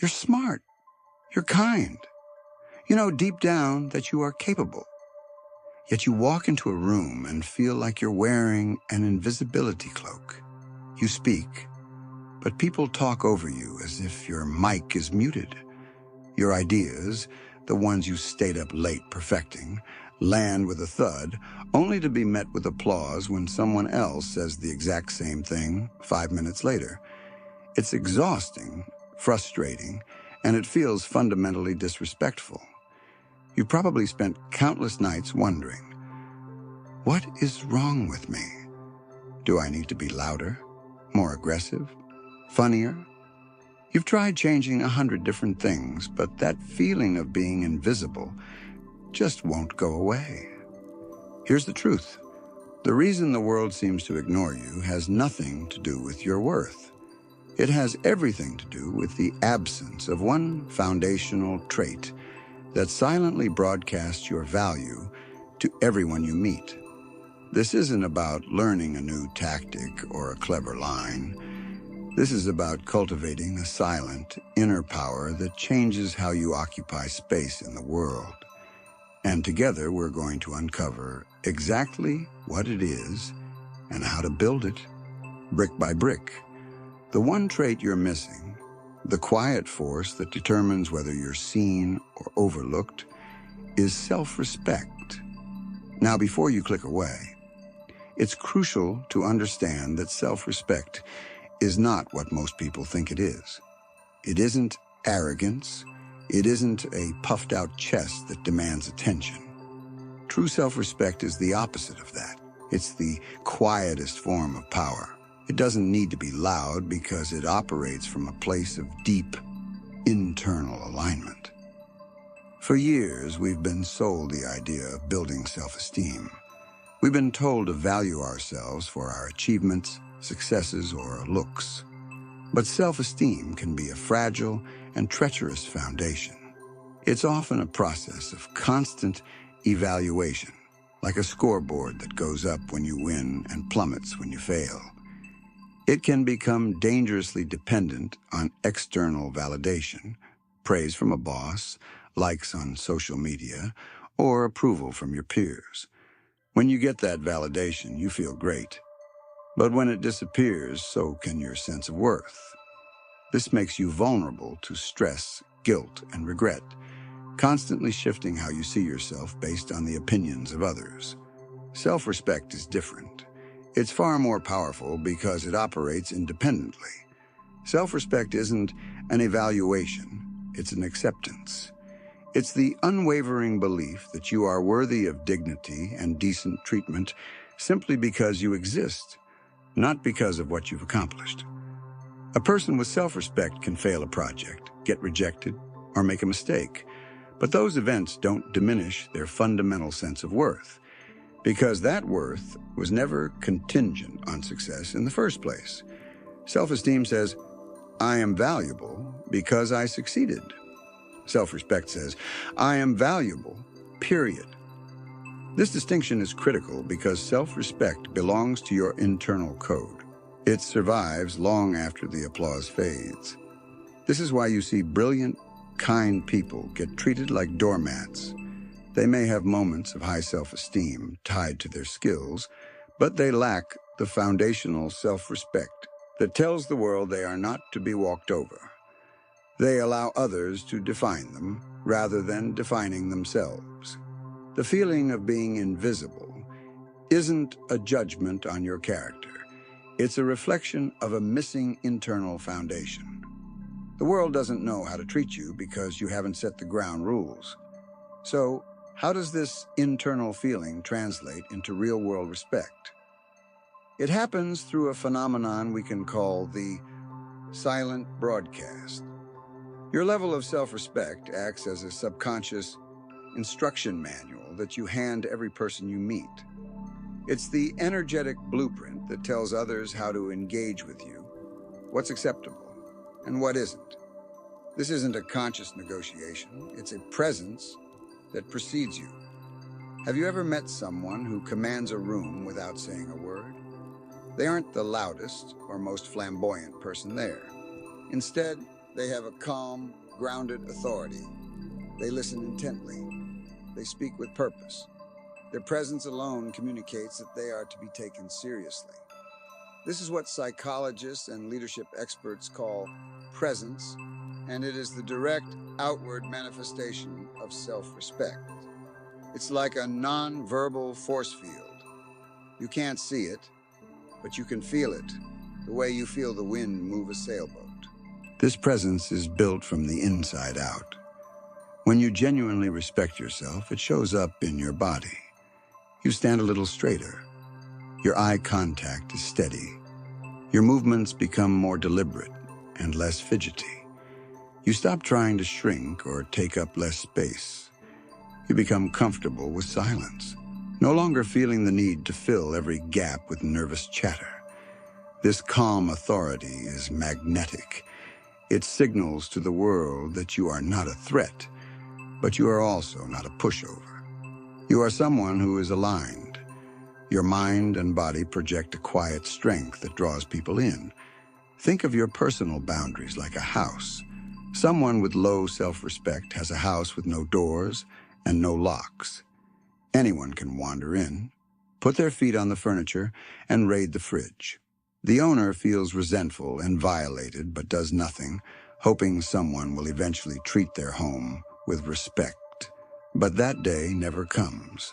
You're smart. You're kind. You know deep down that you are capable. Yet you walk into a room and feel like you're wearing an invisibility cloak. You speak, but people talk over you as if your mic is muted. Your ideas, the ones you stayed up late perfecting, land with a thud, only to be met with applause when someone else says the exact same thing 5 minutes later. It's exhausting, frustrating, and it feels fundamentally disrespectful. You've probably spent countless nights wondering, what is wrong with me? Do I need to be louder, more aggressive, funnier? You've tried changing 100 different things, but that feeling of being invisible just won't go away. Here's the truth. The reason the world seems to ignore you has nothing to do with your worth. It has everything to do with the absence of one foundational trait that silently broadcasts your value to everyone you meet. This isn't about learning a new tactic or a clever line. This is about cultivating a silent, inner power that changes how you occupy space in the world. And together we're going to uncover exactly what it is and how to build it, brick by brick. The one trait you're missing, the quiet force that determines whether you're seen or overlooked, is self-respect. Now, before you click away, it's crucial to understand that self-respect is not what most people think it is. It isn't arrogance. It isn't a puffed-out chest that demands attention. True self-respect is the opposite of that. It's the quietest form of power. It doesn't need to be loud because it operates from a place of deep, internal alignment. For years, we've been sold the idea of building self-esteem. We've been told to value ourselves for our achievements, successes, or looks. But self-esteem can be a fragile and treacherous foundation. It's often a process of constant evaluation, like a scoreboard that goes up when you win and plummets when you fail. It can become dangerously dependent on external validation, praise from a boss, likes on social media, or approval from your peers. When you get that validation, you feel great. But when it disappears, so can your sense of worth. This makes you vulnerable to stress, guilt, and regret, constantly shifting how you see yourself based on the opinions of others. Self-respect is different. It's far more powerful because it operates independently. Self-respect isn't an evaluation, it's an acceptance. It's the unwavering belief that you are worthy of dignity and decent treatment simply because you exist, not because of what you've accomplished. A person with self-respect can fail a project, get rejected, or make a mistake, but those events don't diminish their fundamental sense of worth, because that worth was never contingent on success in the first place. Self-esteem says, I am valuable because I succeeded. Self-respect says, I am valuable, period. This distinction is critical because self-respect belongs to your internal code. It survives long after the applause fades. This is why you see brilliant, kind people get treated like doormats. They may have moments of high self-esteem tied to their skills, but they lack the foundational self-respect that tells the world they are not to be walked over. They allow others to define them rather than defining themselves. The feeling of being invisible isn't a judgment on your character. It's a reflection of a missing internal foundation. The world doesn't know how to treat you because you haven't set the ground rules. So, how does this internal feeling translate into real-world respect? It happens through a phenomenon we can call the silent broadcast. Your level of self-respect acts as a subconscious instruction manual that you hand every person you meet. It's the energetic blueprint that tells others how to engage with you, what's acceptable, and what isn't. This isn't a conscious negotiation, it's a presence that precedes you. Have you ever met someone who commands a room without saying a word? They aren't the loudest or most flamboyant person there. Instead, They have a calm, grounded authority. They listen intently. They speak with purpose. Their presence alone communicates that they are to be taken seriously. This is what psychologists and leadership experts call presence, and it is the direct outward manifestation of self-respect. It's like a non-verbal force field. You can't see it, but you can feel it, the way you feel the wind move a sailboat. This presence is built from the inside out. When you genuinely respect yourself, it shows up in your body. You stand a little straighter. Your eye contact is steady. Your movements become more deliberate and less fidgety. You stop trying to shrink or take up less space. You become comfortable with silence, no longer feeling the need to fill every gap with nervous chatter. This calm authority is magnetic. It signals to the world that you are not a threat, but you are also not a pushover. You are someone who is aligned. Your mind and body project a quiet strength that draws people in. Think of your personal boundaries like a house. Someone with low self-respect has a house with no doors and no locks. Anyone can wander in, put their feet on the furniture, and raid the fridge. The owner feels resentful and violated but does nothing, hoping someone will eventually treat their home with respect. But that day never comes,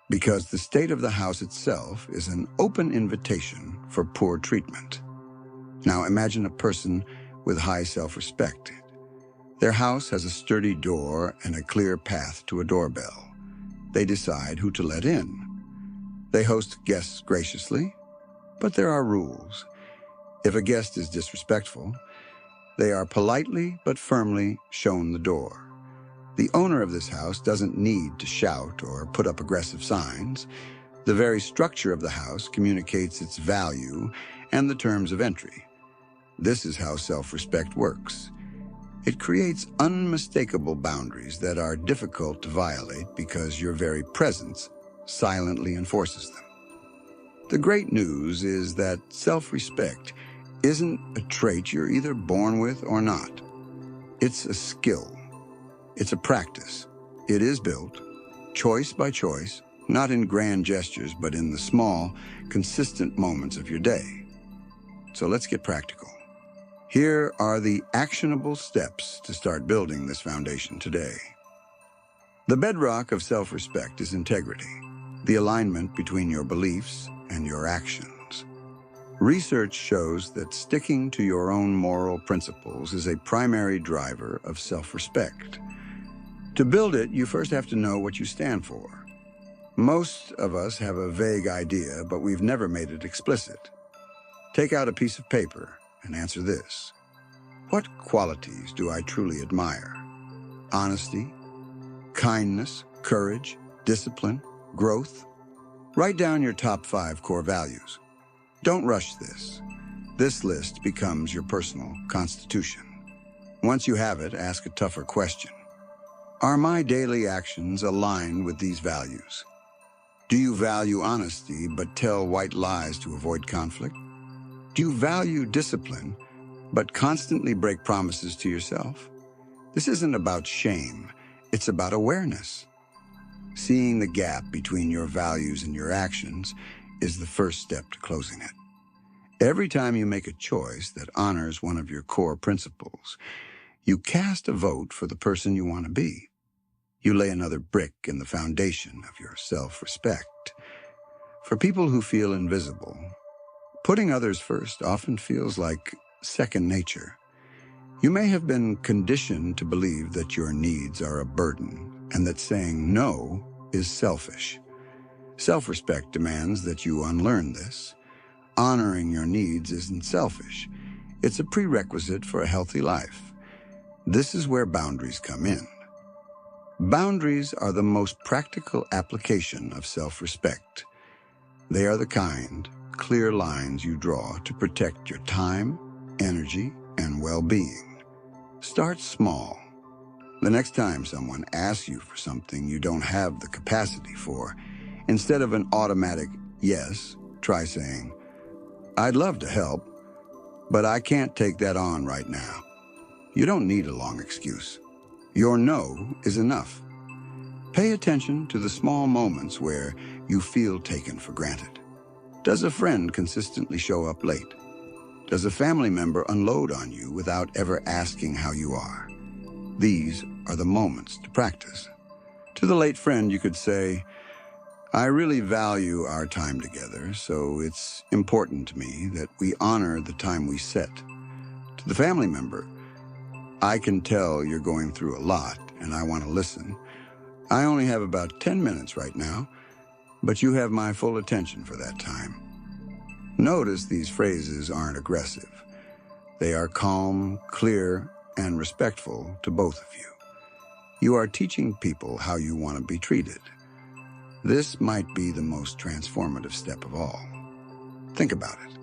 because the state of the house itself is an open invitation for poor treatment. Now imagine a person with high self-respect. Their house has a sturdy door and a clear path to a doorbell. They decide who to let in. They host guests graciously, but there are rules. If a guest is disrespectful, they are politely but firmly shown the door. The owner of this house doesn't need to shout or put up aggressive signs. The very structure of the house communicates its value and the terms of entry. This is how self-respect works. It creates unmistakable boundaries that are difficult to violate because your very presence silently enforces them. The great news is that self-respect isn't a trait you're either born with or not. It's a skill. It's a practice. It is built, choice by choice, not in grand gestures, but in the small, consistent moments of your day. So let's get practical. Here are the actionable steps to start building this foundation today. The bedrock of self-respect is integrity, the alignment between your beliefs and your actions. Research shows that sticking to your own moral principles is a primary driver of self-respect. To build it, you first have to know what you stand for. Most of us have a vague idea, but we've never made it explicit. Take out a piece of paper and answer this. What qualities do I truly admire? Honesty, kindness, courage, discipline, growth? Write down your top 5 core values. Don't rush this. This list becomes your personal constitution. Once you have it, ask a tougher question. Are my daily actions aligned with these values? Do you value honesty but tell white lies to avoid conflict? Do you value discipline but constantly break promises to yourself? This isn't about shame, it's about awareness. Seeing the gap between your values and your actions is the first step to closing it. Every time you make a choice that honors one of your core principles, you cast a vote for the person you want to be. You lay another brick in the foundation of your self-respect. For people who feel invisible, putting others first often feels like second nature. You may have been conditioned to believe that your needs are a burden and that saying no is selfish. Self-respect demands that you unlearn this. Honoring your needs isn't selfish. It's a prerequisite for a healthy life. This is where boundaries come in. Boundaries are the most practical application of self-respect. They are the kind, clear lines you draw to protect your time, energy, and well-being. Start small. The next time someone asks you for something you don't have the capacity for, instead of an automatic yes, try saying, "I'd love to help, but I can't take that on right now." You don't need a long excuse. Your no is enough. Pay attention to the small moments where you feel taken for granted. Does a friend consistently show up late? Does a family member unload on you without ever asking how you are? These are the moments to practice. To the late friend, you could say, I really value our time together, so it's important to me that we honor the time we set. To the family member, I can tell you're going through a lot and I want to listen. I only have about 10 minutes right now, but you have my full attention for that time. Notice these phrases aren't aggressive. They are calm, clear, and respectful to both of you. You are teaching people how you want to be treated. This might be the most transformative step of all. Think about it.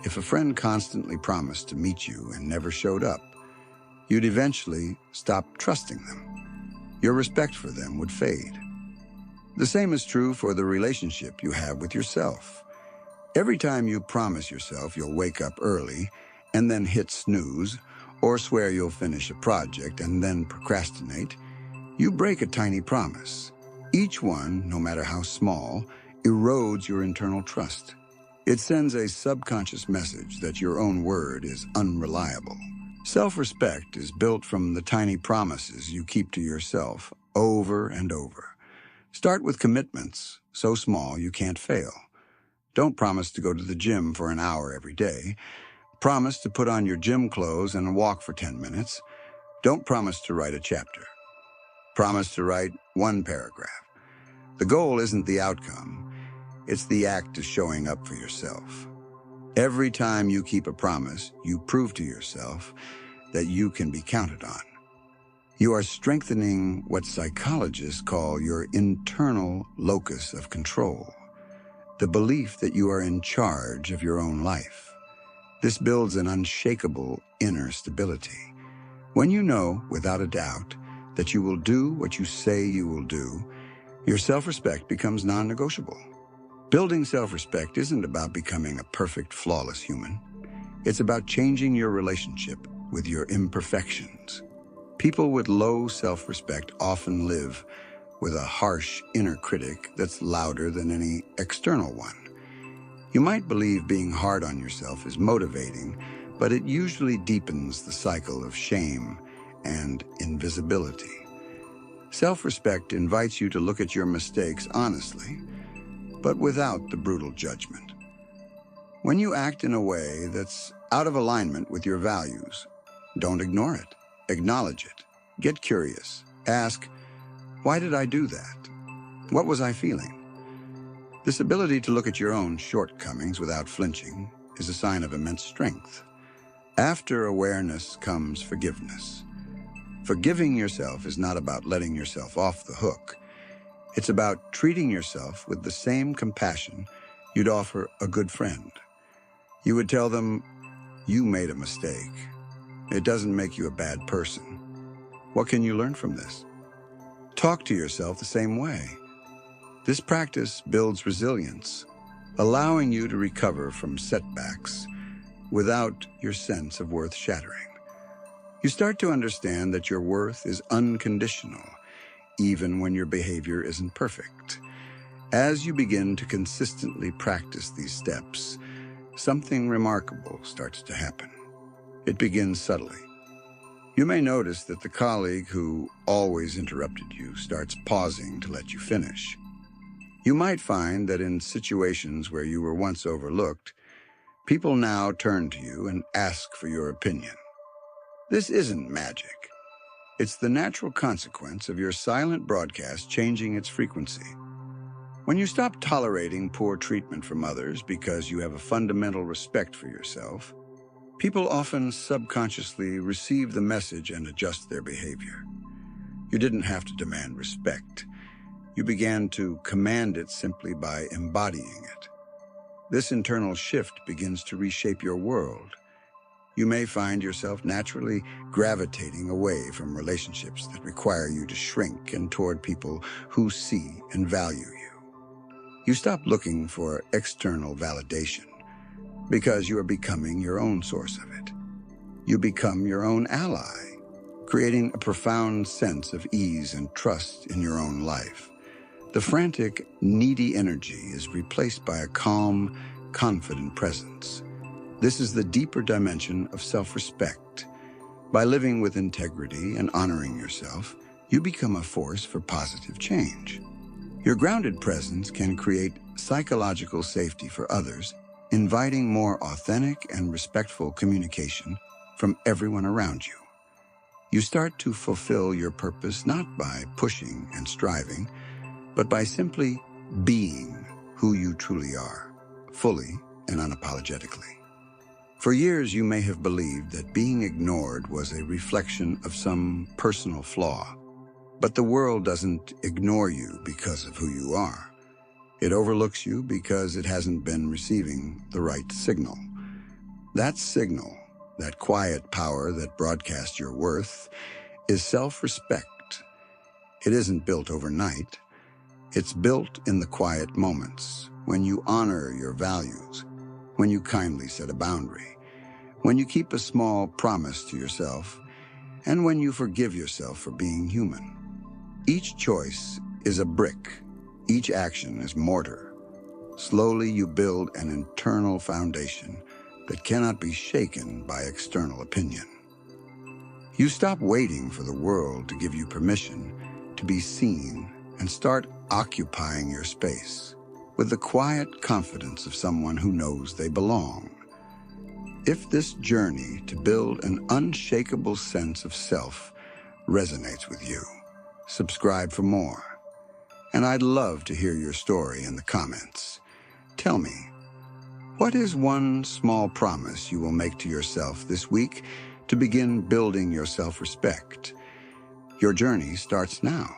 If a friend constantly promised to meet you and never showed up, you'd eventually stop trusting them. Your respect for them would fade. The same is true for the relationship you have with yourself. Every time you promise yourself you'll wake up early and then hit snooze, or swear you'll finish a project and then procrastinate, you break a tiny promise. Each one, no matter how small, erodes your internal trust. It sends a subconscious message that your own word is unreliable. Self-respect is built from the tiny promises you keep to yourself over and over. Start with commitments so small you can't fail. Don't promise to go to the gym for an hour every day. Promise to put on your gym clothes and walk for 10 minutes. Don't promise to write a chapter. Promise to write one paragraph. The goal isn't the outcome. It's the act of showing up for yourself. Every time you keep a promise, you prove to yourself that you can be counted on. You are strengthening what psychologists call your internal locus of control, the belief that you are in charge of your own life. This builds an unshakable inner stability. When you know, without a doubt, that you will do what you say you will do, your self-respect becomes non-negotiable. Building self-respect isn't about becoming a perfect, flawless human. It's about changing your relationship with your imperfections. People with low self-respect often live with a harsh inner critic that's louder than any external one. You might believe being hard on yourself is motivating, but it usually deepens the cycle of shame and invisibility. Self-respect invites you to look at your mistakes honestly, but without the brutal judgment. When you act in a way that's out of alignment with your values, don't ignore it. Acknowledge it. Get curious. Ask, why did I do that? What was I feeling? This ability to look at your own shortcomings without flinching is a sign of immense strength. After awareness comes forgiveness. Forgiving yourself is not about letting yourself off the hook. It's about treating yourself with the same compassion you'd offer a good friend. You would tell them, you made a mistake. It doesn't make you a bad person. What can you learn from this? Talk to yourself the same way. This practice builds resilience, allowing you to recover from setbacks without your sense of worth shattering. You start to understand that your worth is unconditional, even when your behavior isn't perfect. As you begin to consistently practice these steps, something remarkable starts to happen. It begins subtly. You may notice that the colleague who always interrupted you starts pausing to let you finish. You might find that in situations where you were once overlooked, people now turn to you and ask for your opinion. This isn't magic. It's the natural consequence of your silent broadcast changing its frequency. When you stop tolerating poor treatment from others because you have a fundamental respect for yourself, people often subconsciously receive the message and adjust their behavior. You didn't have to demand respect. You began to command it simply by embodying it. This internal shift begins to reshape your world. You may find yourself naturally gravitating away from relationships that require you to shrink and toward people who see and value you. You stop looking for external validation because you are becoming your own source of it. You become your own ally, creating a profound sense of ease and trust in your own life. The frantic, needy energy is replaced by a calm, confident presence. This is the deeper dimension of self-respect. By living with integrity and honoring yourself, you become a force for positive change. Your grounded presence can create psychological safety for others, inviting more authentic and respectful communication from everyone around you. You start to fulfill your purpose not by pushing and striving, but by simply being who you truly are, fully and unapologetically. For years, you may have believed that being ignored was a reflection of some personal flaw. But the world doesn't ignore you because of who you are. It overlooks you because it hasn't been receiving the right signal. That signal, that quiet power that broadcasts your worth, is self-respect. It isn't built overnight. It's built in the quiet moments, when you honor your values, when you kindly set a boundary, when you keep a small promise to yourself, and when you forgive yourself for being human. Each choice is a brick. Each action is mortar. Slowly you build an internal foundation that cannot be shaken by external opinion. You stop waiting for the world to give you permission to be seen and start occupying your space with the quiet confidence of someone who knows they belong. If this journey to build an unshakable sense of self resonates with you, subscribe for more. And I'd love to hear your story in the comments. Tell me, what is one small promise you will make to yourself this week to begin building your self-respect? Your journey starts now.